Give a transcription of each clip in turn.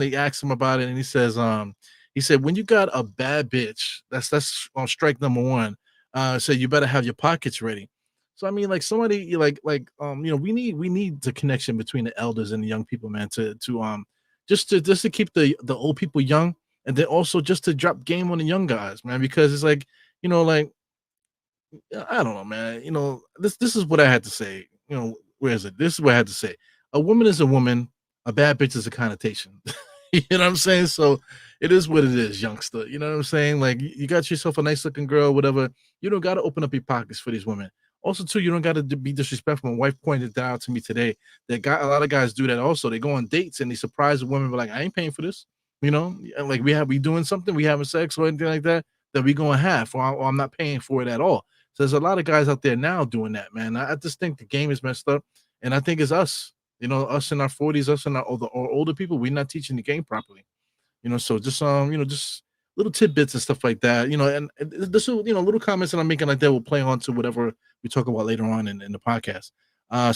they asked him about it, and he said, "When you got a bad bitch, that's on strike number one. So you better have your pockets ready." So I mean, like somebody we need the connection between the elders and the young people, man, to just to keep the old people young, and then also just to drop game on the young guys, man, because it's like like I don't know, man. This is what I had to say. Where is it? This is what I had to say. A woman is a woman. A bad bitch is a connotation. You know what I'm saying? So it is what it is, youngster. You know what I'm saying? Like you got yourself a nice looking girl, whatever. You don't got to open up your pockets for these women. Also, too, you don't got to be disrespectful. My wife pointed that out to me today. That a lot of guys do that. Also, they go on dates and they surprise the women, but like, I ain't paying for this. And like we doing something, we having sex or anything like that we gonna have, or I'm not paying for it at all. So there's a lot of guys out there now doing that, man. I just think the game is messed up, and I think it's us. Us in our 40s, us and or older people, we're not teaching the game properly. So just little tidbits and stuff like that. And this little comments that I'm making like that will play on to whatever we talk about later on in the podcast.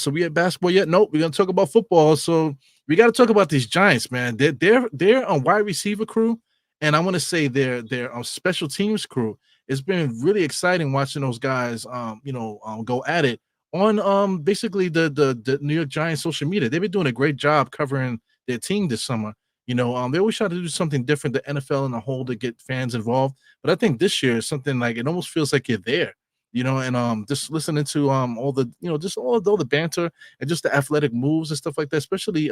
So we had basketball yet? Nope. We're gonna talk about football. So we got to talk about these Giants, man. They're a wide receiver crew, and I want to say their special teams crew. It's been really exciting watching those guys, go at it on basically the New York Giants social media. They've been doing a great job covering their team this summer. They always try to do something different, the NFL in a whole, to get fans involved. But I think this year is something like it almost feels like you're there, and just listening to all the just all the banter and just the athletic moves and stuff like that, especially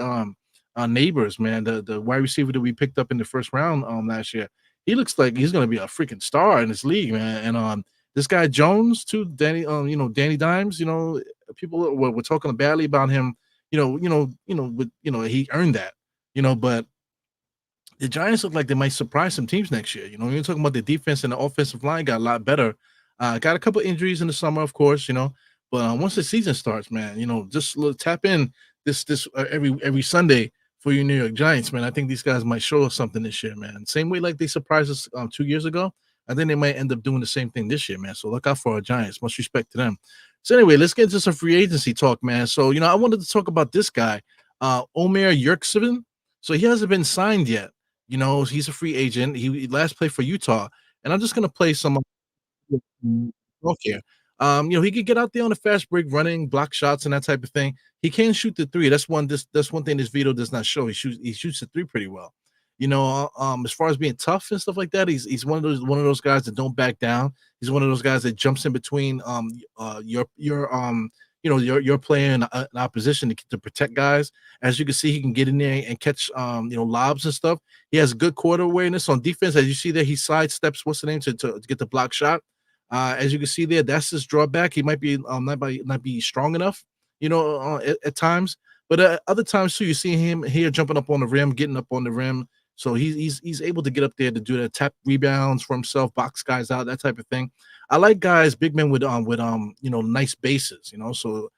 neighbors, man, the wide receiver that we picked up in the first round last year. He looks like he's gonna be a freaking star in this league, man. And this guy Jones too, Danny Dimes, people were talking badly about him, but he earned that, but the Giants look like they might surprise some teams next year. You're talking about the defense and the offensive line got a lot better. Got a couple injuries in the summer, of course, but once the season starts, man, just tap in this every Sunday for your New York Giants, man. I think these guys might show us something this year, man. Same way like they surprised us 2 years ago. I think they might end up doing the same thing this year, man. So look out for our Giants. Much respect to them. So anyway, let's get into some free agency talk, man. So I wanted to talk about this guy, Omer Yurtseven. So he hasn't been signed yet. He's a free agent. He last played for Utah, and I'm just gonna play some off here. He could get out there on a fast break, running, block shots, and that type of thing. He can shoot the three. That's one thing this video does not show. He shoots the three pretty well. As far as being tough and stuff like that, he's one of those guys that don't back down. He's one of those guys that jumps in between your player in opposition to protect guys. As you can see, he can get in there and catch lobs and stuff. He has good quarter awareness on defense. As you see there, he sidesteps what's the name to get the block shot. As you can see there, that's his drawback. He might be not be strong enough, at times. But other times too, you see him here jumping up on the rim, getting up on the rim. So he's able to get up there to do that, tap rebounds for himself, box guys out, that type of thing. I like guys, big men with nice bases, So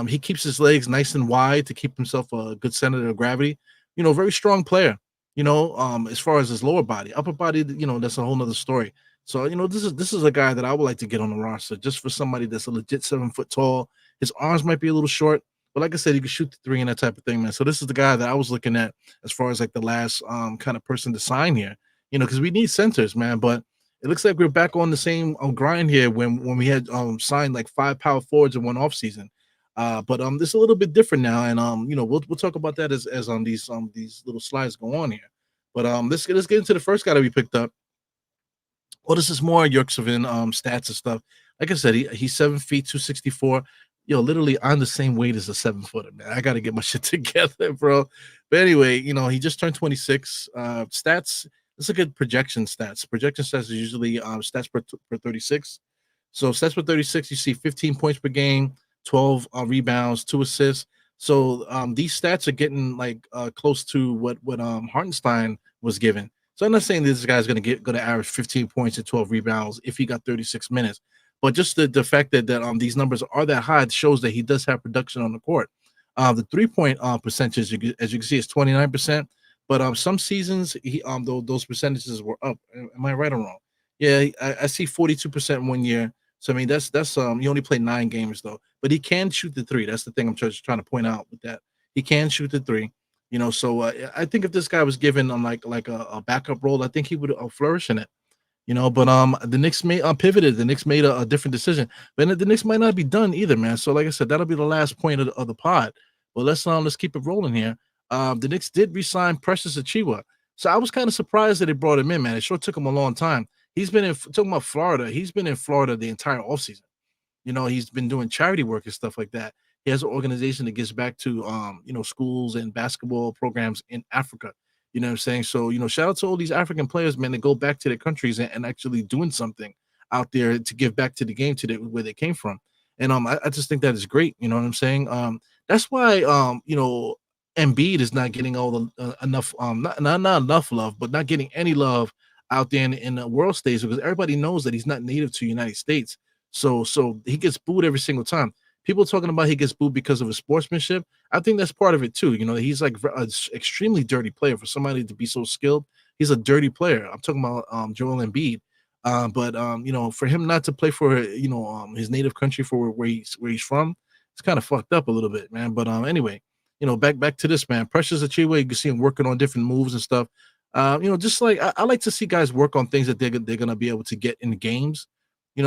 he keeps his legs nice and wide to keep himself a good center of gravity. Very strong player. As far as his lower body, upper body, that's a whole nother story. So this is a guy that I would like to get on the roster just for somebody that's a legit 7 foot tall. His arms might be a little short, but like I said, he can shoot the three and that type of thing, man. So this is the guy that I was looking at as far as like the last kind of person to sign here. Because we need centers, man. But it looks like we're back on the same grind here when we had signed like 5 power forwards in one offseason. But this is a little bit different now, and we'll talk about that as these little slides go on here. But let's get into the first guy that we picked up. Well, this is more Yurtseven stats and stuff. Like I said, he's 7 feet 264. Literally I'm the same weight as a 7-footer, man. I gotta get my shit together, bro. But anyway, he just turned 26. Stats. Let's look at projection stats. Projection stats is usually stats per 36. So stats per 36, you see 15 points per game, 12 rebounds, 2 assists. So these stats are getting like close to what Hartenstein was given. So I'm not saying this guy's going to average 15 points and 12 rebounds if he got 36 minutes, but just the fact that these numbers are that high shows that he does have production on the court. The 3-point percentage, as you can see, is 29%. But some seasons, those percentages were up. Am I right or wrong? Yeah, I see 42% one year. So I mean, that's he only played 9 games though, but he can shoot the three. That's the thing I'm just trying to point out with that. He can shoot the three. So I think if this guy was given like a backup role, I think he would flourish in it. But the Knicks made pivoted. The Knicks made a different decision, but the Knicks might not be done either, man. So like I said, that'll be the last point of the pod. But let's keep it rolling here. The Knicks did resign Precious Achiuwa, so I was kind of surprised that they brought him in, man. It sure took him a long time. He's been in talking about Florida. He's been in Florida the entire offseason. He's been doing charity work and stuff like that. He has an organization that gives back to schools and basketball programs in Africa. You know what I'm saying? So, shout out to all these African players, man, that go back to their countries and actually doing something out there to give back to the game where they came from. And I just think that is great. You know what I'm saying? That's why Embiid is not getting all the enough not enough love, but not getting any love out there in the world stage, because everybody knows that he's not native to the United States. So he gets booed every single time. People talking about he gets booed because of his sportsmanship. I think that's part of it too. He's like an extremely dirty player for somebody to be so skilled. He's a dirty player. I'm talking about Joel Embiid. But for him not to play for his native country for where he's from, it's kind of fucked up a little bit, man. But anyway, back to this, man. Precious Achiuwa, you can see him working on different moves and stuff. Just like I like to see guys work on things that they're gonna be able to get in games.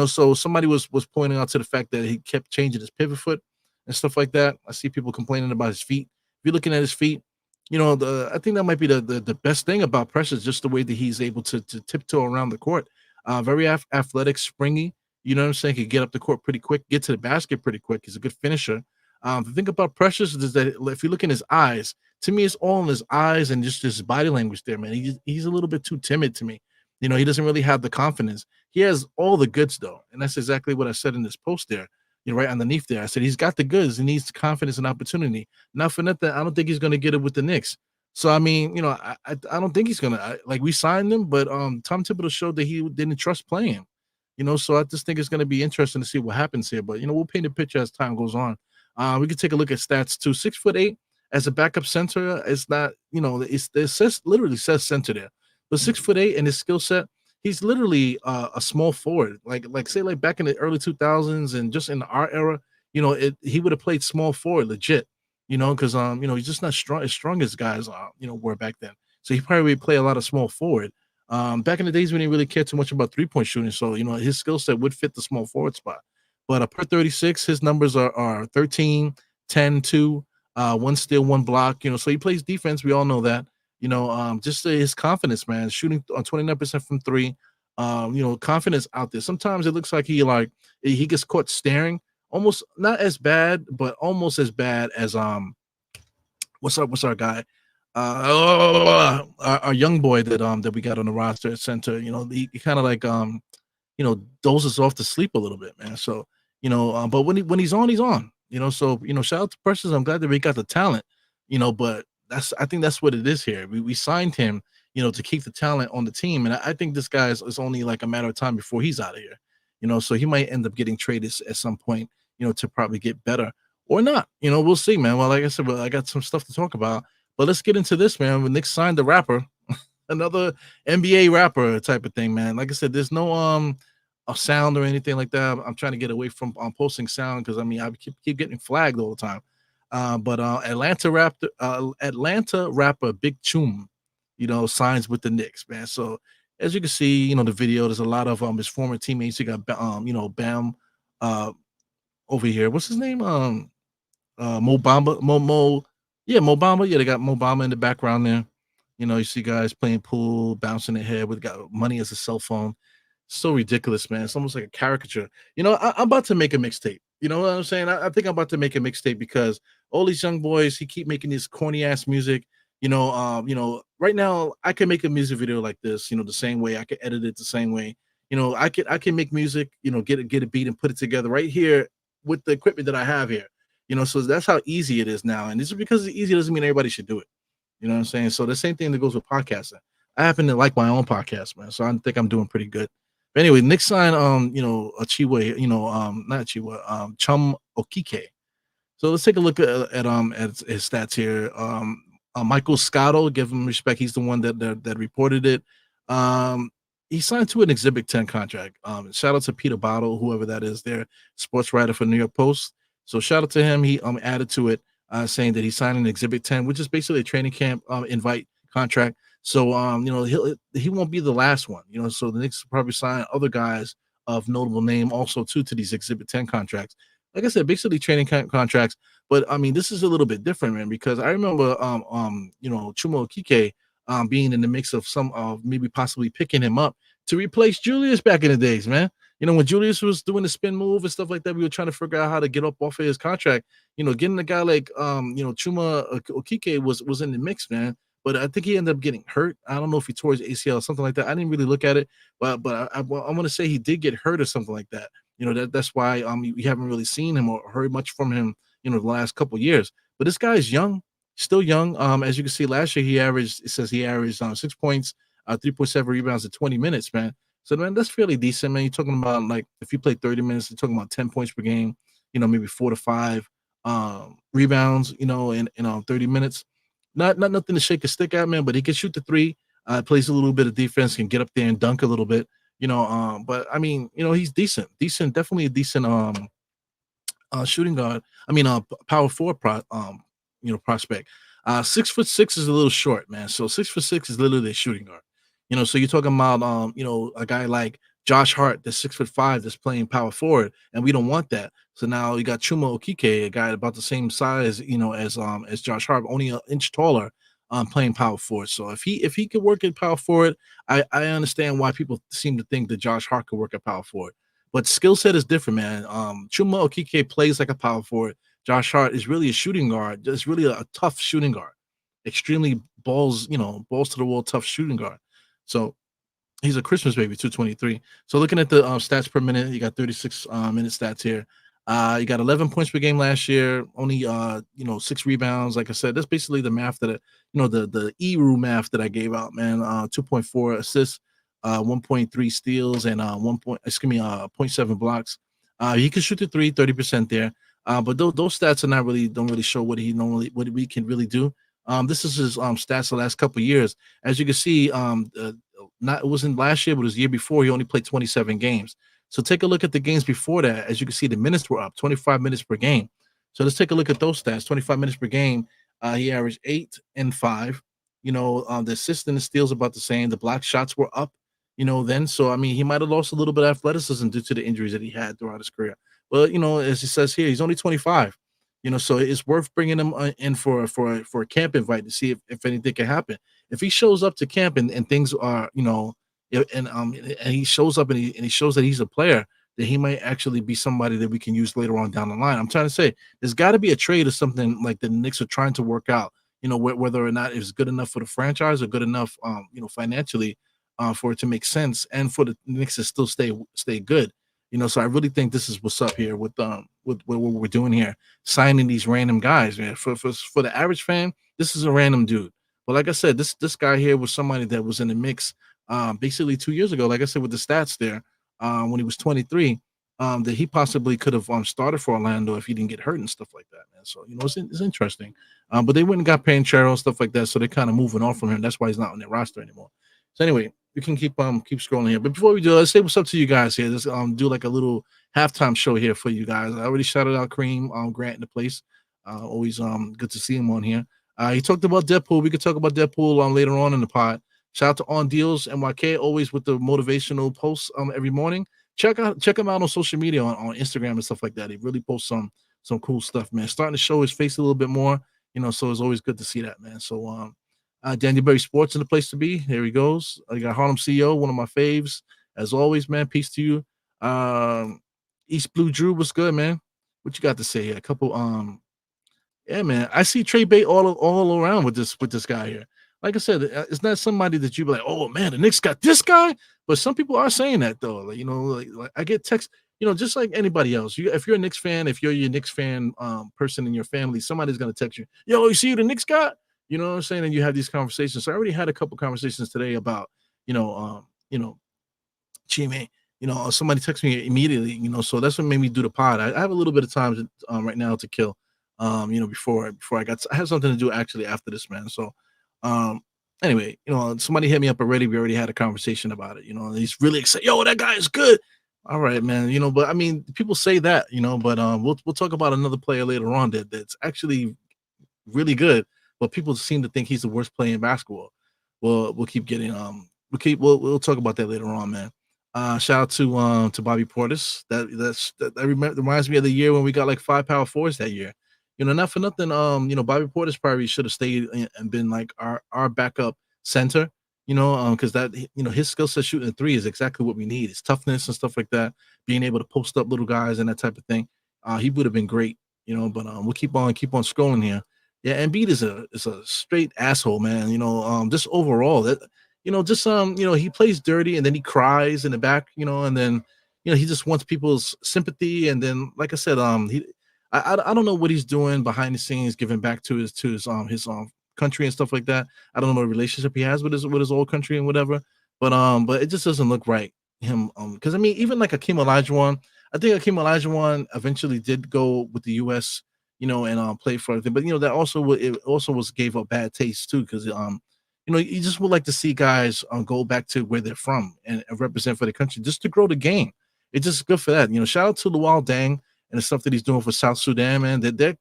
So somebody was pointing out to the fact that he kept changing his pivot foot and stuff like that. I see people complaining about his feet. If you're looking at his feet, I think that might be the best thing about Precious, just the way that he's able to tiptoe around the court. Very athletic, springy. You know what I'm saying? He can get up the court pretty quick, get to the basket pretty quick. He's a good finisher. The thing about Precious is that if you look in his eyes, to me, it's all in his eyes and just his body language there, man. He's a little bit too timid to me. He doesn't really have the confidence. He has all the goods though, and that's exactly what I said in this post there. Right underneath there, I said he's got the goods. He needs confidence and opportunity. Not for nothing, I don't think he's going to get it with the Knicks. So I mean, I don't think he's gonna like we signed him, but Tom Thibodeau showed that he didn't trust playing him. So I just think it's going to be interesting to see what happens here. But we'll paint a picture as time goes on. We could take a look at stats too. 6'8" as a backup center. It's not, it says literally says center there, but 6'8" in his skill set, he's literally a small forward. Like say like back in the early 2000s and just in our era, he would have played small forward legit. Because he's just not strong as guys were back then. So he probably would play a lot of small forward. Back in the days when he really cared too much about 3-point shooting, so his skill set would fit the small forward spot. But per 36, his numbers are 13, 10, 2, one steal, one block. So he plays defense. We all know that. Just his confidence, man, shooting on 29% from three. Confidence out there. Sometimes it looks like he gets caught staring. Almost not as bad, but almost as bad as what's our guy? Our young boy that we got on the roster at center. He kind of like dozes off to sleep a little bit, man. So but when he's on, he's on. So shout out to Precious. I'm glad that we got the talent. But I think that's what it is here. We signed him, to keep the talent on the team, and I think this guy is only like a matter of time before he's out of here. So he might end up getting traded at some point, to probably get better or not. We'll see, man. Well, like I said, I got some stuff to talk about, but let's get into this, man. When Nick signed the rapper, another NBA rapper type of thing, man. Like I said, there's no a sound or anything like that. I'm trying to get away from posting sound because I keep getting flagged all the time. But Atlanta rapper Big Chum, signs with the Knicks, man. So as you can see, the video, there's a lot of his former teammates. You got Bam over here. What's his name? Mo Bamba, yeah, Mo Bamba. Yeah, they got Mo Bamba in the background there. You see guys playing pool, bouncing their head with got money as a cell phone. So ridiculous, man. It's almost like a caricature. I'm about to make a mixtape. You know what I'm saying? I think I'm about to make a mixtape because all these young boys, he keep making this corny ass music. Right now I can make a music video like this, the same way. I can edit it the same way. I can make music, get a beat and put it together right here with the equipment that I have here. So that's how easy it is now. And this is because it's easy doesn't mean everybody should do it. You know what I'm saying? So the same thing that goes with podcasting. I happen to like my own podcast, man. So I think I'm doing pretty good. But anyway, Nick signed Achiuwa, not Achiuwa, Chum Okeke. So let's take a look at his stats here. Michael Scotto, give him respect. He's the one that reported it. He signed to an Exhibit 10 contract. Shout out to Peter Bottle, whoever that is, their sports writer for New York Post. So shout out to him. He added to it. saying that he signed an Exhibit 10, which is basically a training camp invite contract. So he won't be the last one. So the Knicks will probably sign other guys of notable name also too to these Exhibit 10 contracts. Like I said, basically training contracts. But I mean, this is a little bit different, man, because I remember Chuma Okeke being in the mix of some of maybe possibly picking him up to replace Julius back in the days, man. When Julius was doing the spin move and stuff like that, we were trying to figure out how to get up off of his contract. Getting a guy like Chuma Okeke was in the mix, man. But I think he ended up getting hurt. I don't know if he tore his ACL or something like that. I didn't really look at it, but I want to say he did get hurt or something like that. That's why we haven't really seen him or heard much from him, the last couple of years. But this guy is young, still young. As you can see, last year he averaged 6 points, 3.7 rebounds in 20 minutes, man. So man, that's fairly decent, man. You're talking about like if you play 30 minutes, you're talking about 10 points per game, maybe 4 to 5 rebounds, in 30 minutes. Not nothing to shake a stick at, man, but he can shoot the three, plays a little bit of defense, can get up there and dunk a little bit, but I mean, he's decent, definitely a decent shooting guard. I mean, power forward prospect. 6'6" is a little short, man. So 6'6" is literally a shooting guard. So you're talking about a guy like Josh Hart, that's 6'5", that's playing power forward, and we don't want that. So now you got Chuma Okeke, a guy about the same size, as Josh Hart, only an inch taller, playing power forward. So if he could work at power forward, I understand why people seem to think that Josh Hart could work at power forward. But skill set is different, man. Chuma Okeke plays like a power forward. Josh Hart is really a shooting guard. Just really a tough shooting guard. Extremely balls to the wall, tough shooting guard. So he's a Christmas baby, 223. So looking at the stats per minute, you got 36 minute stats here. You got 11 points per game last year, only 6 rebounds. Like I said, that's basically the math the ERU math that I gave out, man. 2.4 assists, 1.3 steals, and 0.7 blocks. He can shoot the three, 30% there. But those stats are don't really show what we can really do. This is his stats the last couple of years. As you can see, it wasn't last year, but it was the year before. He only played 27 games. So take a look at the games before that. As you can see, the minutes were up, 25 minutes per game. So let's take a look at those stats. 25 minutes per game. He averaged 8 and 5. The assists and the steals about the same. The block shots were up. Then. So I mean, he might have lost a little bit of athleticism due to the injuries that he had throughout his career. But as it says here, he's only 25. So it's worth bringing him in for a camp invite to see if anything can happen. If he shows up to camp and things are, and he shows up and he shows that he's a player, that he might actually be somebody that we can use later on down the line. I'm trying to say there's got to be a trade or something like the Knicks are trying to work out. Whether or not it's good enough for the franchise or good enough, financially, for it to make sense and for the Knicks to still stay good. So I really think this is what's up here with what we're doing here, signing these random guys, man. For the average fan, this is a random dude. But like I said, this guy here was somebody that was in the mix, basically 2 years ago. Like I said, with the stats there, when he was 23, that he possibly could have started for Orlando if he didn't get hurt and stuff like that, man. So it's interesting. But they went and got Panchero and stuff like that, so they're kind of moving on from him. That's why he's not on their roster anymore. So anyway, we can keep scrolling here. But before we do, let's say what's up to you guys here. Let's do like a little halftime show here for you guys. I already shouted out Kareem Grant in the place. Always good to see him on here. He talked about Deadpool. We could talk about Deadpool later on in the pod. Shout out to On Deals and YK, always with the motivational posts every morning. Check him out on social media on Instagram and stuff like that. He really posts some cool stuff, man. Starting to show his face a little bit more, so it's always good to see that, man. So Daniel Berry Sports in the place to be. There he goes. I got Harlem CEO, one of my faves. As always, man. Peace to you. East Blue Drew, what's good, man? What you got to say here? A couple yeah, man. I see Trey Bay all around with this guy here. Like I said, it's not somebody that you be like, oh man, the Knicks got this guy. But some people are saying that though. Like I get texts, just like anybody else. If you're a Knicks fan, if you're your Knicks fan person in your family, somebody's gonna text you, yo, you see who the Knicks got? You know what I'm saying? And you have these conversations. So I already had a couple conversations today about, Chime, somebody texted me immediately, so that's what made me do the pod. I have a little bit of time right now to kill, before I have something to do actually after this, man. So, anyway, somebody hit me up already. We already had a conversation about it, and he's really excited. Yo, that guy is good. All right, man. But I mean, people say that, but we'll talk about another player later on that's actually really good, but people seem to think he's the worst player in basketball. Well, we'll keep getting we'll talk about that later on, man. Shout out to Bobby Portis. Reminds me of the year when we got like five power fours that year. Not for nothing. Bobby Portis probably should have stayed and been like our backup center. Because that his skill set shooting three is exactly what we need. His toughness and stuff like that, being able to post up little guys and that type of thing. He would have been great. But we'll keep on scrolling here. Yeah, Embiid is a straight asshole, man. Just overall that he plays dirty and then he cries in the back, and then he just wants people's sympathy. And then, like I said, I don't know what he's doing behind the scenes, giving back to his country and stuff like that. I don't know the relationship he has with his old country and whatever, but it just doesn't look right. Him, because I mean, even like Akeem Olajuwon, I think Akeem Olajuwon eventually did go with the U.S. And play for everything, but that also was gave a bad taste too, because you just would like to see guys go back to where they're from and represent for the country just to grow the game. It's just good for that. Shout out to Luol Deng and the stuff that he's doing for South Sudan, man. They're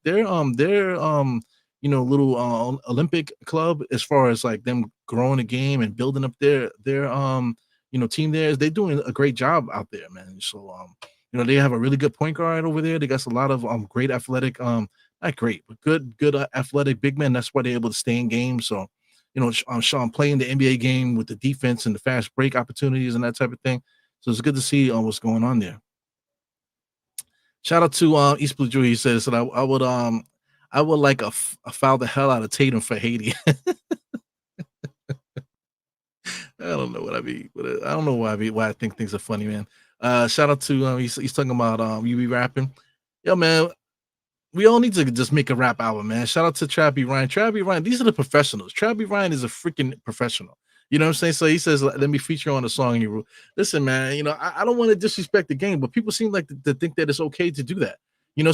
little Olympic club as far as like them growing the game and building up their team there. They're doing a great job out there, man. So they have a really good point guard over there. They got a lot of great athletic, not great, but good athletic big men. That's why they're able to stay in games. So Sean playing the NBA game with the defense and the fast break opportunities and that type of thing. So it's good to see what's going on there. Shout out to East Blue Jew. He says that I would like foul the hell out of Tatum for Haiti. I don't know what I mean, but I don't know why I think things are funny, man. Shout out to he's talking about you be rapping. Yo, man, we all need to just make a rap album, man. Shout out to Trappy Ryan. Trappy Ryan, these are the professionals. Trappy Ryan is a freaking professional. You know what I'm saying? So he says, let me feature on a song. You listen, man. I don't want to disrespect the game, but people seem like to think that it's okay to do that.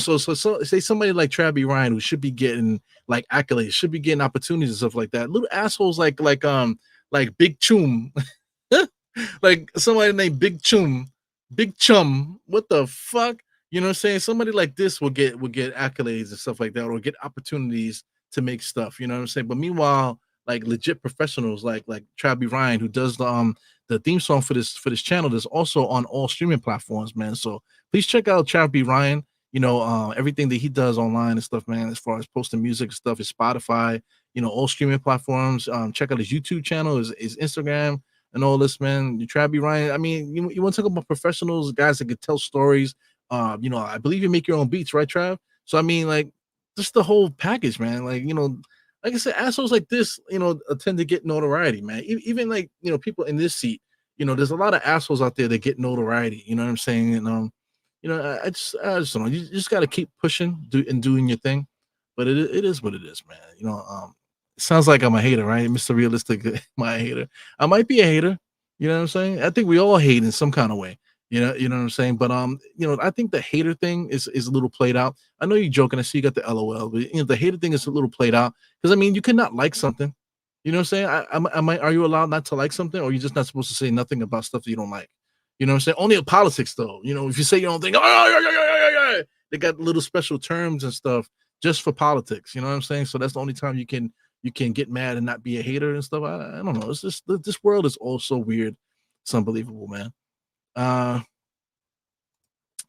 So say somebody like Trappy Ryan, who should be getting like accolades, should be getting opportunities and stuff like that. Little assholes like Big Chum, like somebody named Big Chum. What the fuck? You know what I'm saying? Somebody like this will get accolades and stuff like that, or get opportunities to make stuff. You know what I'm saying? But meanwhile, like legit professionals like Travis Ryan, who does the theme song for this channel, that's also on all streaming platforms, man. So please check out Travis Ryan. Everything that he does online and stuff, man, as far as posting music and stuff, is Spotify, all streaming platforms. Check out his YouTube channel, his Instagram, and all this, man. Travis Ryan. I mean, you want to talk about professionals, guys that could tell stories. I believe you make your own beats, right, Trav? So I mean, like, just the whole package, man. Like, like I said, assholes like this, tend to get notoriety, man. Even like, people in this seat, there's a lot of assholes out there that get notoriety. You know what I'm saying? And I just don't know. You just got to keep pushing, doing your thing. But it is what it is, man. It sounds like I'm a hater, right, Mr. Realistic? My hater. I might be a hater. You know what I'm saying? I think we all hate in some kind of way. You know what I'm saying? But I think the hater thing is a little played out. I know you're joking. I see you got the LOL, but the hater thing is a little played out, because I mean, you cannot like something. You know what I'm saying? Are you allowed not to like something, or are you just not supposed to say nothing about stuff that you don't like? You know what I'm saying? Only in politics, though. If you say you don't think, they got little special terms and stuff just for politics. You know what I'm saying? So that's the only time you can get mad and not be a hater and stuff. I don't know. It's just this world is all so weird. It's unbelievable, man.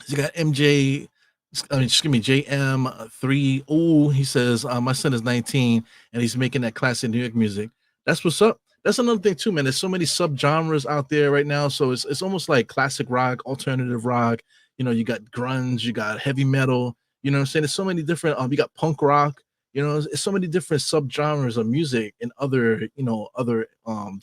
You got MJ, I mean, excuse me, JM3. Oh, he says, my son is 19 and he's making that classic New York music. That's what's up. That's another thing too, man. There's so many subgenres out there right now. So it's almost like classic rock, alternative rock. You got grunge, you got heavy metal. You know what I'm saying? There's so many different. You got punk rock. It's so many different subgenres of music and other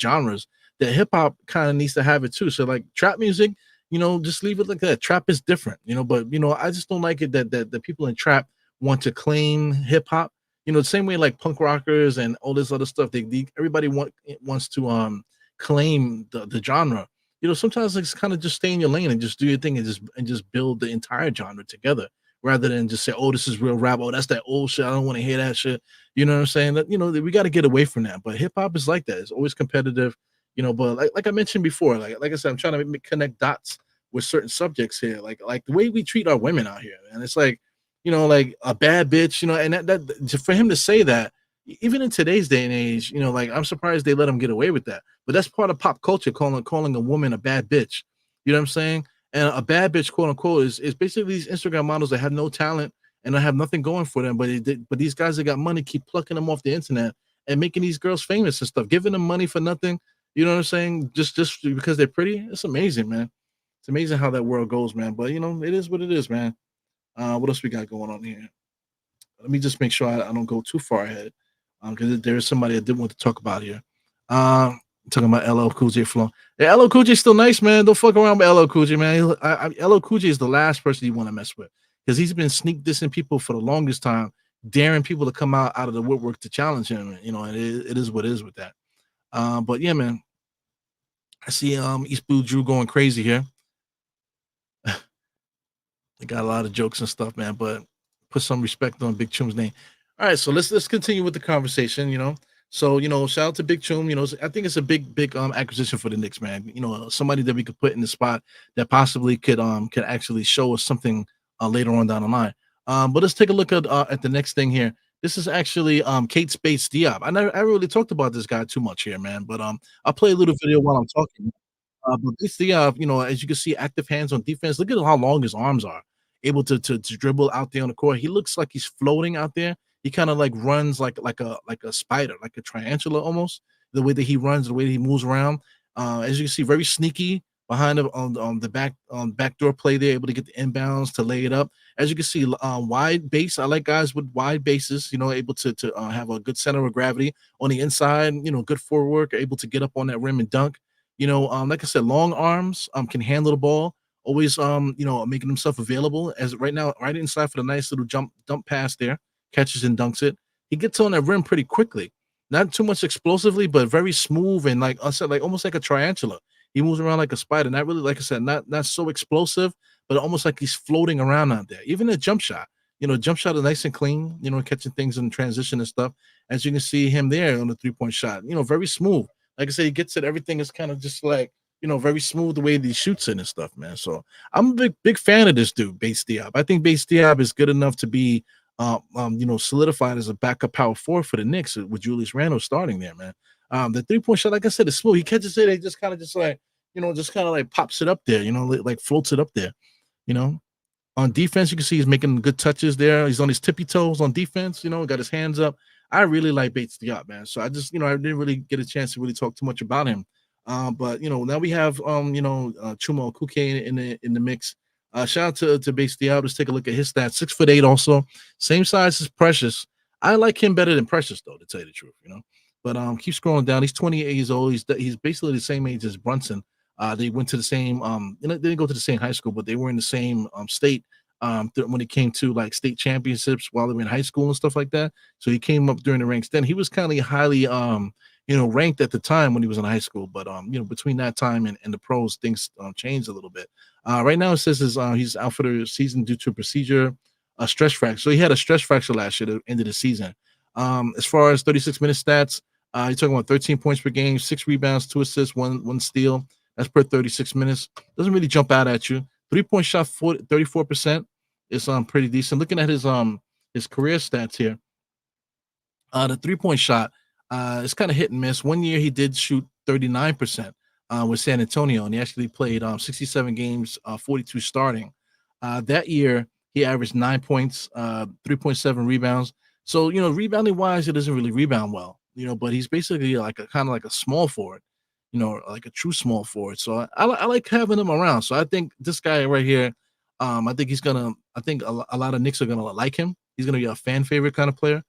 genres that hip hop kind of needs to have it too. So like trap music, just leave it like that. Trap is different, but I just don't like it that the people in trap want to claim hip hop. The same way like punk rockers and all this other stuff. Everybody wants to claim the genre. Sometimes it's kind of just stay in your lane and just do your thing and just build the entire genre together, rather than just say, oh, this is real rap. Oh, that's that old shit. I don't want to hear that shit. You know what I'm saying? That we got to get away from that. But hip hop is like that. It's always competitive. But like I mentioned before, like I said, I'm trying to connect dots with certain subjects here, like the way we treat our women out here, and it's like, like a bad bitch, and for him to say that, even in today's day and age, like I'm surprised they let him get away with that. But that's part of pop culture, calling a woman a bad bitch. You know what I'm saying? And a bad bitch, quote unquote, is basically these Instagram models that have no talent and don't have nothing going for them. But these guys that got money keep plucking them off the internet and making these girls famous and stuff, giving them money for nothing. You know what I'm saying? Just because they're pretty. It's amazing, man. It's amazing how that world goes, man. But it is what it is, man. What else we got going on here? Let me just make sure I don't go too far ahead, because there is somebody I did want to talk about here. Talking about LL Cool J flow. Yeah, LL Cool J still nice, man. Don't fuck around with LL Cool J, man. LL Cool J is the last person you want to mess with, because he's been sneak dissing people for the longest time, daring people to come out of the woodwork to challenge him. And it is what it is with that. But yeah, man, I see East Blue Drew going crazy here. They got a lot of jokes and stuff, man, but put some respect on Big Chum's name. All right, so let's continue with the conversation. So shout out to Big Chum. I think it's a big acquisition for the Knicks, man. Somebody that we could put in the spot that possibly could actually show us something later on down the line. But let's take a look at the next thing here. This is actually Kate Bates-Diop. I really talked about this guy too much here, man. But I'll play a little video while I'm talking. But this the as you can see, active hands on defense. Look at how long his arms are, able to dribble out there on the court. He looks like he's floating out there. He kind of like runs like a spider, like a tarantula almost. The way that he runs, the way that he moves around. As you can see, very sneaky behind on the backdoor play there, able to get the inbounds to lay it up. As you can see, wide base. I like guys with wide bases, able to have a good center of gravity on the inside. Good footwork, able to get up on that rim and dunk. Like I said, long arms, can handle the ball, always making himself available as right now, right inside for the nice little dump pass there, catches and dunks it. He gets on that rim pretty quickly. Not too much explosively, but very smooth and like I said, like almost like a tarantula. He moves around like a spider. Not really, like I said, not so explosive, but almost like he's floating around out there. Even a jump shot. Jump shot is nice and clean, catching things in transition and stuff. As you can see him there on the 3-point shot, very smooth. Like I said, he gets it. Everything is kind of just like, very smooth the way he shoots it and stuff, man. So I'm a big fan of this dude, Bates-Diop. I think Bates-Diop is good enough to be, solidified as a backup power forward for the Knicks with Julius Randle starting there, man. The 3-point shot, like I said, is smooth. He catches it, he just kind of just like, just kind of like pops it up there, like floats it up there, you know. On defense, you can see he's making good touches there. He's on his tippy toes on defense, got his hands up. I really like Bates-Diop, man. So I just, I didn't really get a chance to really talk too much about him. But now we have Chuma Okeke in the mix. Shout out to Bates-Diop. Let's take a look at his stats. 6'8", also same size as Precious. I like him better than Precious, though, to tell you the truth. But keep scrolling down. He's 28 years old. He's basically the same age as Brunson. They went to the same they didn't go to the same high school, but they were in the same state when it came to like state championships while they were in high school and stuff like that. So he came up during the ranks. Then he was kind of highly ranked at the time when he was in high school, but between that time and the pros, things changed a little bit. Right now it says he's out for the season due to a procedure, a stress fracture. So he had a stress fracture last year at the end of the season. As far as 36-minute stats, you're talking about 13 points per game, 6 rebounds, 2 assists, one steal. That's per 36 minutes. Doesn't really jump out at you. 3-point shot, 34% is pretty decent. Looking at his career stats here, the 3-point shot is kind of hit and miss. One year he did shoot 39% with San Antonio, and he actually played 67 games, 42 starting. That year he averaged 9 points, 3.7 rebounds. So rebounding wise, he doesn't really rebound well. But he's basically like a kind of like a small forward. Like a true small forward. So I like having him around. So I think this guy right here, I think a lot of Knicks are gonna like him. He's gonna be a fan favorite kind of player.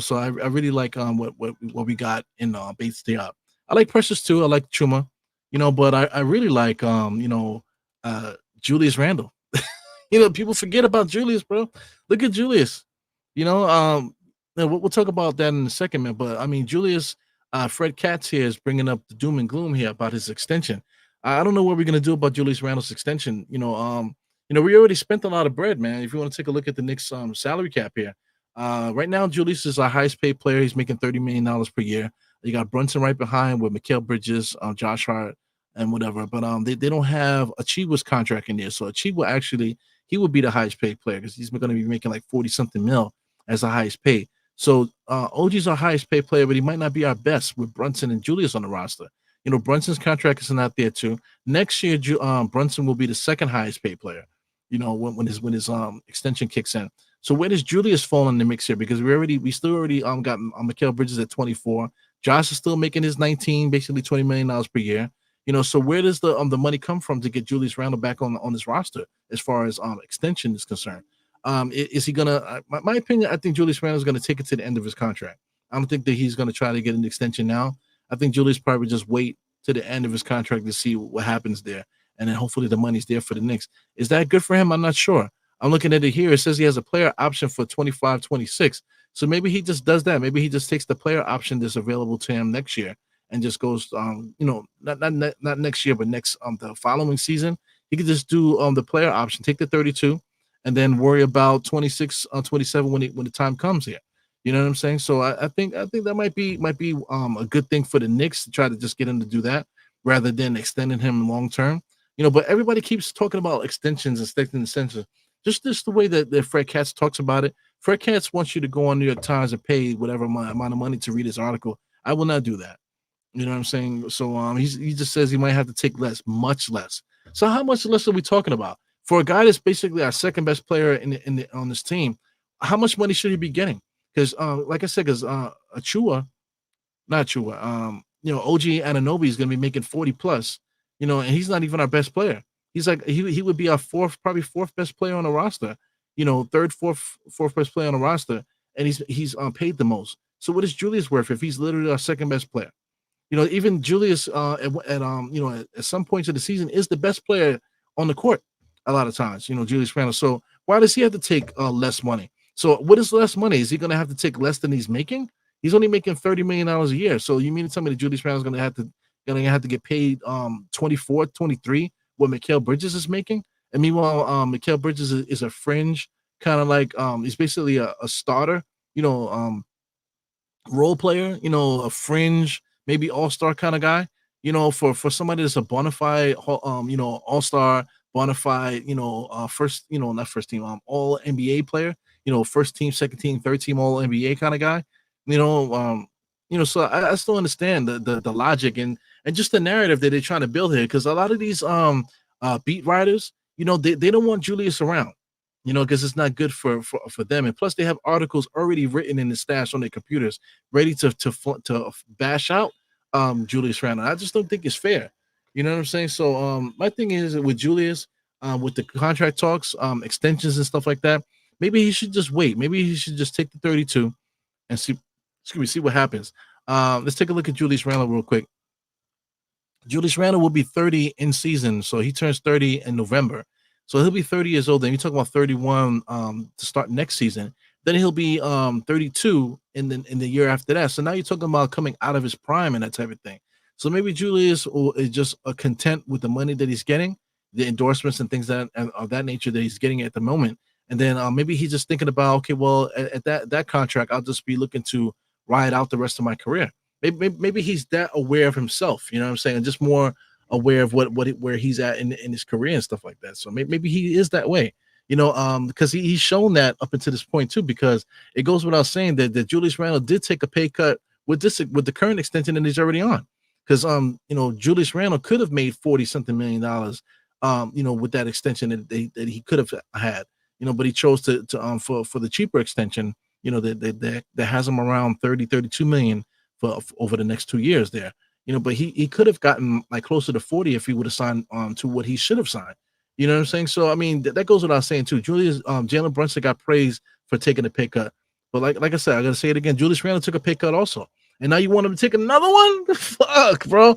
So I really like what we got in Bates-Diop. I like Precious too. I like Chuma, but I really like Julius Randle. People forget about Julius, bro. Look at Julius. We'll talk about that in a second, man. But I mean, Julius, Fred Katz here is bringing up the doom and gloom here about his extension. I don't know what we're gonna do about Julius Randle's extension. We already spent a lot of bread, man. If you want to take a look at the Knicks salary cap here, right now Julius is our highest paid player. He's making $30 million per year. You got Brunson right behind with Mikal Bridges, Josh Hart, and whatever. But they don't have Achiuwa's contract in there. So Achiuwa actually he would be the highest paid player because he's going to be making like 40 something mil as the highest paid. So OG's our highest paid player, but he might not be our best with Brunson and Julius on the roster. Brunson's contract is not there too. Next year, Brunson will be the second highest paid player. When his extension kicks in. So where does Julius fall in the mix here? Because we still already got Mikal Bridges at 24. Josh is still making his 19, basically $20 million per year. So where does the money come from to get Julius Randle back on this roster as far as extension is concerned? Is he gonna? My opinion, I think Julius Randle is gonna take it to the end of his contract. I don't think that he's gonna try to get an extension now. I think Julius probably just wait to the end of his contract to see what happens there, and then hopefully the money's there for the Knicks. Is that good for him? I'm not sure. I'm looking at it here. It says he has a player option for 25, 26. So maybe he just does that. Maybe he just takes the player option that's available to him next year and just goes, not next year, but next the following season. He could just do the player option, take the 32, and then worry about 26, 27 when the time comes here. You know what I'm saying? So I think that might be a good thing for the Knicks to try to just get him to do that rather than extending him long term. But everybody keeps talking about extensions and extending extensions. Just the way that Fred Katz talks about it. Fred Katz wants you to go on New York Times and pay whatever amount of money to read his article. I will not do that. You know what I'm saying? So he just says he might have to take less, much less. So how much less are we talking about for a guy that's basically our second best player on this team? How much money should he be getting? Because like I said, because Achiuwa, not Chua. OG Anunoby is going to be making 40 plus, and he's not even our best player. He's like he would be our probably fourth best player on the roster. Third, fourth best player on the roster, and he's paid the most. So what is Julius worth if he's literally our second best player? Even Julius at some points of the season is the best player on the court a lot of times. Julius Randle. So why does he have to take less money? So what is less money? Is he going to have to take less than he's making? He's only making $30 million a year. So you mean to tell me that Julius Randle is going to have to get paid 24, 23 what Mikal Bridges is making? And meanwhile, Mikal Bridges is a fringe kind of like he's basically a starter, role player, a fringe, maybe all-star kind of guy, for somebody that's a bona fide all-star, bona fide, first, not first team, all NBA player, first team, second team, third team, all NBA kind of guy, you know, um, so I still understand the logic and just the narrative that they're trying to build here because a lot of these beat writers, they don't want Julius around, because it's not good for them. And plus, they have articles already written in the stash on their computers, ready to bash out Julius Randle. I just don't think it's fair. You know what I'm saying? So my thing is with Julius, with the contract talks, extensions and stuff like that, maybe he should just wait. Maybe he should just take the 32 and see what happens. Let's take a look at Julius Randle real quick. Julius Randle will be 30 in season, so he turns 30 in November. So he'll be 30 years old. And you're talking about 31 to start next season. Then he'll be 32 in the year after that. So now you're talking about coming out of his prime and that type of thing. So maybe Julius is just content with the money that he's getting, the endorsements and things of that nature that he's getting at the moment. And then maybe he's just thinking about, okay, well, at that contract, I'll just be looking to ride out the rest of my career. Maybe he's that aware of himself, you know what I'm saying? Just more aware of where he's at in his career and stuff like that. So maybe he is that way, because he's shown that up until this point too, because it goes without saying that Julius Randle did take a pay cut with the current extension that he's already on. Because Julius Randle could have made 40 something $million, with that extension that he could have had, but he chose to for the cheaper extension, that has him around 32 million for over the next 2 years there. But he could have gotten like closer to 40 if he would have signed on to what he should have signed. You know what I'm saying? So I mean that goes without saying too. Jalen Brunson got praised for taking a pay cut, but like I said, I gotta say it again. Julius Randle took a pay cut also, and now you want him to take another one? Fuck, bro.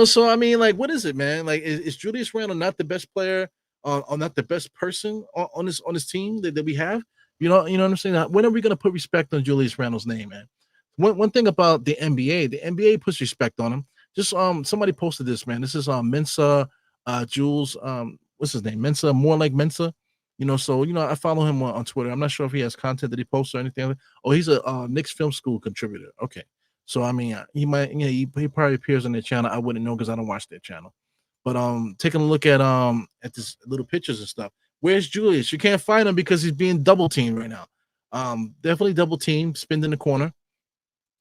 So I mean, like, what is it, man? Like, is Julius Randle not the best player or not the best person on this team that we have? You know what I'm saying? When are we gonna put respect on Julius Randle's name, man? One thing about the NBA puts respect on him. Just somebody posted this, man. This is Mensa Jules, what's his name? Mensa, more like Mensa. So I follow him on Twitter. I'm not sure if he has content that he posts or anything. Oh, he's a Knicks film school contributor. Okay. So I mean, he might, he probably appears on their channel. I wouldn't know because I don't watch their channel. But taking a look at this little pictures and stuff. Where's Julius? You can't find him because he's being double teamed right now. Definitely double teamed, spinned in the corner.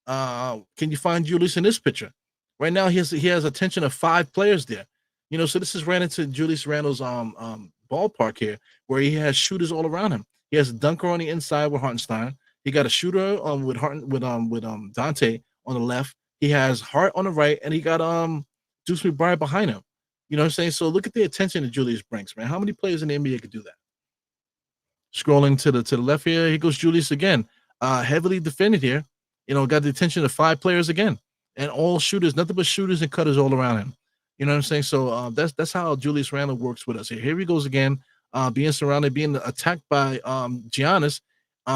Can you find Julius in this picture? Right now, he has attention of 5 players there. So this is ran into Julius Randle's ballpark here, where he has shooters all around him. He has a dunker on the inside with Hartenstein. He got a shooter with Dante on the left. He has Hart on the right, and he got Deuce McBride behind him. You know what I'm saying? So look at the attention that Julius brings, man. How many players in the NBA could do that? Scrolling to the left here, here goes Julius again. Heavily defended here. Got the attention of 5 players again, and all shooters, nothing but shooters and cutters all around him. You know what I'm saying? So that's how Julius Randle works with us here. Here he goes again, being surrounded, being attacked by Giannis.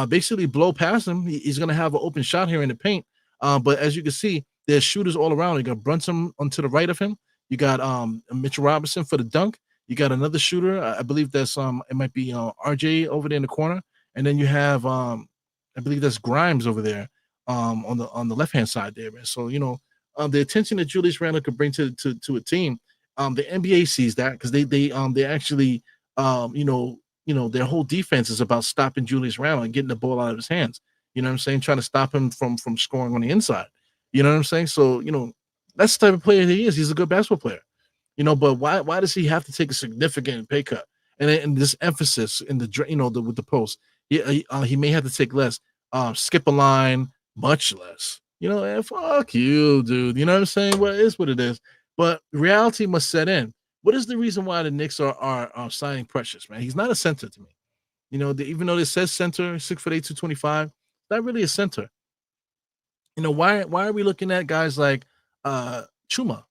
Basically blow past him. He's gonna have an open shot here in the paint. But as you can see, there's shooters all around. You got Brunson onto the right of him. You got Mitchell Robinson for the dunk. You got another shooter. I believe that's it might be RJ over there in the corner. And then you have I believe that's Grimes over there on the left hand side there, man. So the attention that Julius Randle could bring to a team, the NBA sees that because they actually their whole defense is about stopping Julius Randle and getting the ball out of his hands. You know what I'm saying? Trying to stop him from scoring on the inside. You know what I'm saying? So that's the type of player he is. He's a good basketball player. But why does he have to take a significant pay cut? And this emphasis in with the post, he may have to take less, skip a line, much less. And fuck you, dude. You know what I'm saying? Well, it is what it is. But reality must set in. What is the reason why the Knicks are signing Precious, man? He's not a center to me. Even though it says center, 6'8", 225, not really a center. Why are we looking at guys like Chuma?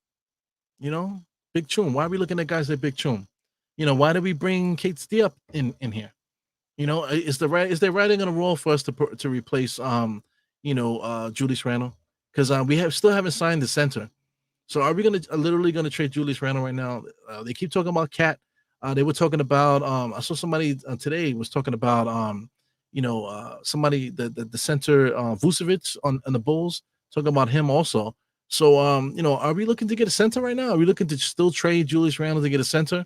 Big Chum. Why are we looking at guys like Big Chum? Why did we bring Keita Bates-Diop in here? Is there writing on the wall for us to replace Julius Randle? Because we still haven't signed the center. So are we literally gonna trade Julius Randle right now? They keep talking about Cat. They were talking about I saw somebody today was talking about somebody the center Vucevic on the Bulls, talking about him also. So are we looking to get a center right now? Are we looking to still trade Julius Randle to get a center?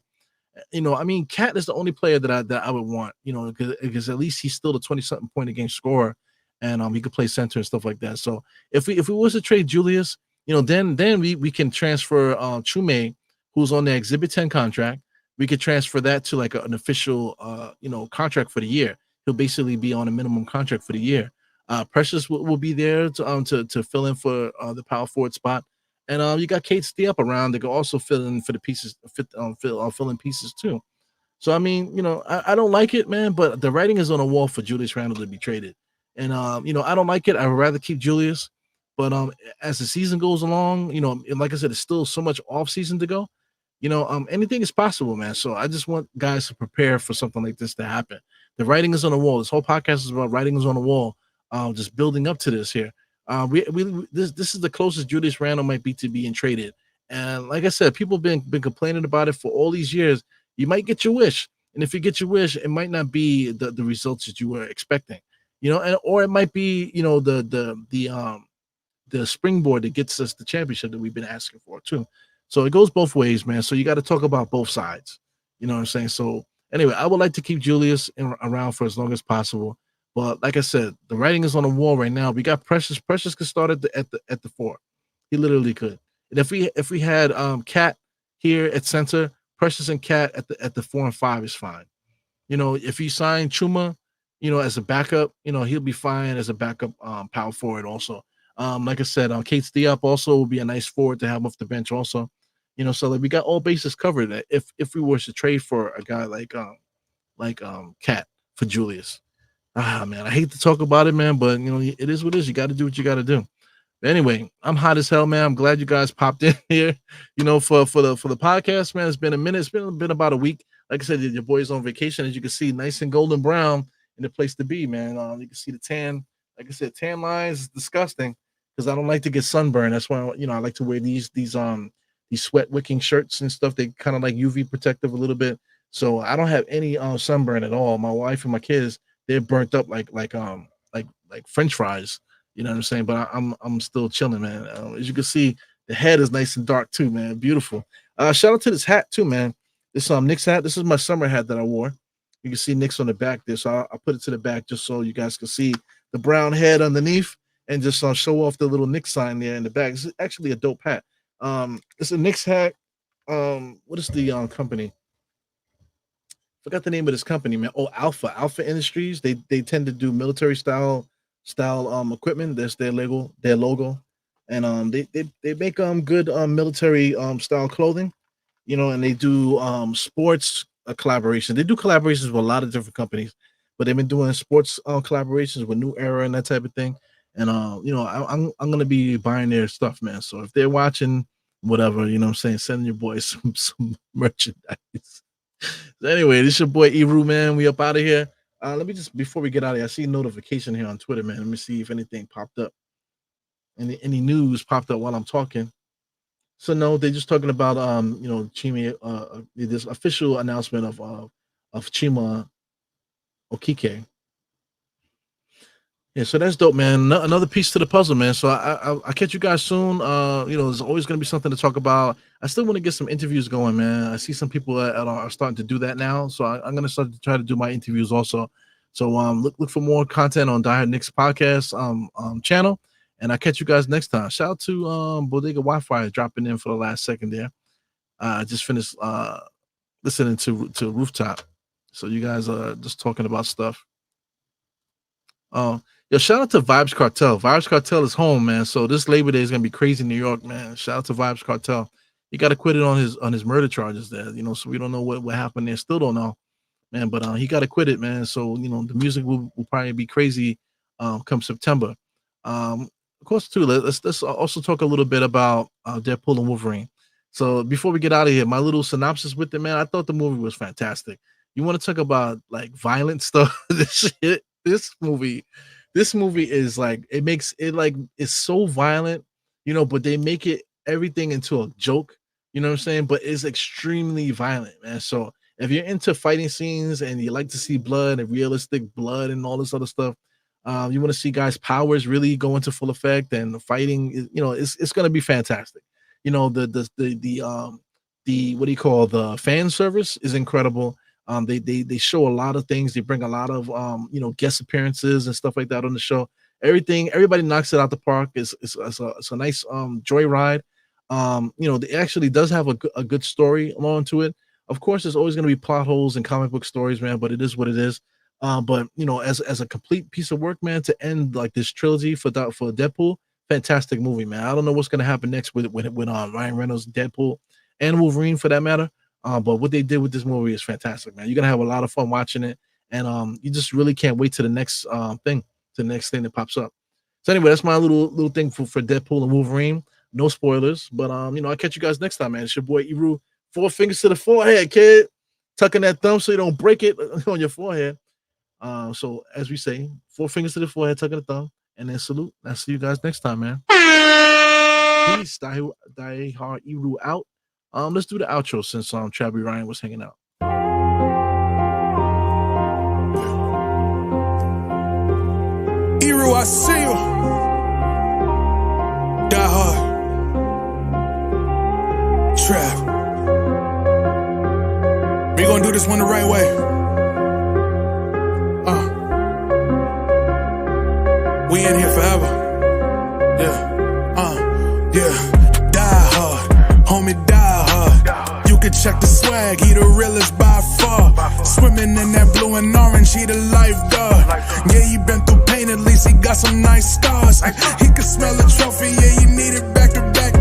I mean, Cat is the only player that I would want, because at least he's still a 20-something point a game scorer, and he could play center and stuff like that. So if we was to trade Julius, then we can transfer Chuma, who's on the Exhibit 10 contract. We could transfer that to like an official contract for the year. He'll basically be on a minimum contract for the year. Precious will be there to fill in for the power forward spot. And you got Keita Bates-Diop around that can also fill in for the pieces, fill in pieces too. So I mean, I don't like it, man, but the writing is on the wall for Julius Randle to be traded. And I don't like it. I would rather keep Julius. But as the season goes along, and like I said, it's still so much off season to go. Anything is possible, man. So I just want guys to prepare for something like this to happen. The writing is on the wall. This whole podcast is about writing is on the wall. Just building up to this here. This is the closest Julius Randle might be to being traded. And like I said, people been complaining about it for all these years. You might get your wish, and if you get your wish, it might not be the results that you were expecting. Or it might be the springboard that gets us the championship that we've been asking for too. So it goes both ways, man. So you got to talk about both sides. You know what I'm saying? So anyway, I would like to keep Julius around for as long as possible. But like I said, the writing is on the wall right now. We got Precious. Precious could start at the 4. He literally could. And if we had Cat here at center, Precious and Cat at the 4 and 5 is fine. If you sign Chuma, as a backup, he'll be fine as a backup power forward also. Like I said, Keita Bates-Diop also will be a nice forward to have off the bench also. So like we got all bases covered. If we were to trade for a guy like Cat for Julius. Man, I hate to talk about it, man, but it is what it is. You got to do what you got to do. But anyway, I'm hot as hell, man. I'm glad you guys popped in here, for the podcast, man. It's been a minute. It's been about a week. Like I said, your boy's on vacation, as you can see, nice and golden brown in the place to be, man. You can see the tan. Like I said, tan lines is disgusting because I don't like to get sunburned. That's why I like to wear these sweat wicking shirts and stuff. They kind of like UV protective a little bit. So I don't have any sunburn at all. My wife and my kids, they're burnt up like French fries. You know what I'm saying? But I'm still chilling, man. As you can see, the head is nice and dark too, man. Beautiful. Shout out to this hat too, man. This Knicks hat. This is my summer hat that I wore. You can see Knicks on the back there, so I'll put it to the back just so you guys can see the brown head underneath, and just show off the little Knicks sign there in the back. It's actually a dope hat. It's a Knicks hat. What is the company? Forgot the name of this company, man. Oh, Alpha Industries. They tend to do military style equipment. That's their logo, and they make good military style clothing, and they do sports collaboration. They do collaborations with a lot of different companies, but they've been doing sports collaborations with New Era and that type of thing. And I'm gonna be buying their stuff, man. So if they're watching, whatever, what I'm saying, send your boys some merchandise. So anyway, this is your boy Eru, man. We up out of here. Let me just, before we get out of here, I see a notification here on Twitter, man. Let me see if anything popped up. Any news popped up while I'm talking. So no, they're just talking about Chuma, this official announcement of Chuma Okeke. Yeah, so that's dope, man. Another piece to the puzzle, man. So I'll catch you guys soon. There's always going to be something to talk about. I still want to get some interviews going, man. I see some people are starting to do that now. So I'm going to start to try to do my interviews also. So look for more content on Die Hard Knicks podcast channel. And I'll catch you guys next time. Shout out to Bodega Wi-Fi dropping in for the last second there. I just finished listening to Rooftop. So you guys are just talking about stuff. Yo, shout out to Vibes Cartel. Vibes Cartel is home, man. So this Labor Day is gonna be crazy in New York, man. Shout out to Vibes Cartel. He got acquitted on his murder charges there, so we don't know what happened there. Still don't know, man. But he got acquitted, man. So the music will probably be crazy come September. Of course, too. Let's also talk a little bit about Deadpool and Wolverine. So before we get out of here, my little synopsis with it, man. I thought the movie was fantastic. You want to talk about like violent stuff? This movie is like, it makes it like, it's so violent, but they make it everything into a joke, you know what I'm saying? But it's extremely violent, man. So if you're into fighting scenes and you like to see blood and realistic blood and all this other stuff, you want to see guys' powers really go into full effect, and the fighting, it's gonna be fantastic. The what do you call, the fan service is incredible. They show a lot of things. They bring a lot of guest appearances and stuff like that on the show. Everybody knocks it out the park. It's a nice joyride. It actually does have a good story along to it. Of course, there's always going to be plot holes in comic book stories, man, but it is what it is. But as a complete piece of work, man, to end like this trilogy for Deadpool, fantastic movie, man. I don't know what's going to happen next with Ryan Reynolds, Deadpool, and Wolverine for that matter. But what they did with this movie is fantastic, man. You're gonna have a lot of fun watching it, and you just really can't wait to the next thing that pops up. So anyway, that's my little thing for Deadpool and Wolverine. No spoilers, but I'll catch you guys next time, man. It's your boy Eru. 4 fingers to the forehead, kid. Tucking that thumb so you don't break it on your forehead. So as we say, 4 fingers to the forehead, tucking the thumb, and then salute. I'll see you guys next time, man. Peace. Die Hard Eru out. Let's do the outro since Chabby Ryan was hanging out. Eru, I see you. Die Hard. Trap. We gonna do this one the right way. We in here forever. Yeah. Die hard. Homie, die hard. You can check the swag, he the realest by far. Swimming in that blue and orange, he the lifeguard. Yeah, he been through pain, at least he got some nice scars. He can smell a trophy, yeah, he need it back to back.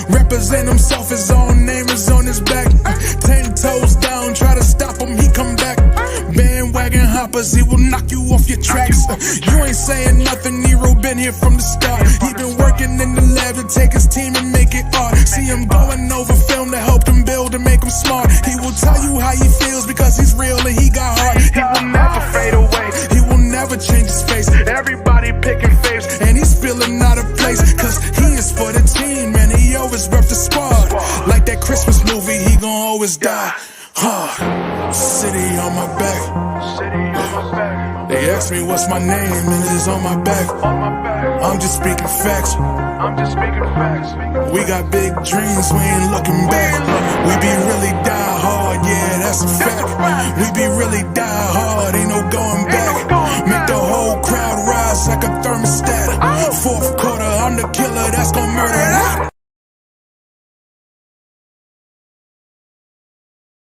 Represent himself, his own name is on his back. 10 toes down, try to stop him, he come back. Bandwagon hoppers, he will knock you off your tracks. You ain't saying nothing, Nero been here from the start. He been working in the lab to take his team and make it art. See him going over film to help him build and make him smart. He will tell you how he feels because he's real and he got heart. He will never fade away, he will never change his face. Everybody picking faves, and he's feeling out of place. Cause he is for the team, and he always rep the squad. Like that Christmas movie, he gon' always die hard. City on my back. They ask me what's my name, and it is on my back. I'm just speaking facts. We got big dreams, we ain't looking back. We be really die hard, yeah, that's a fact. We be really die hard. killer that's gon' murder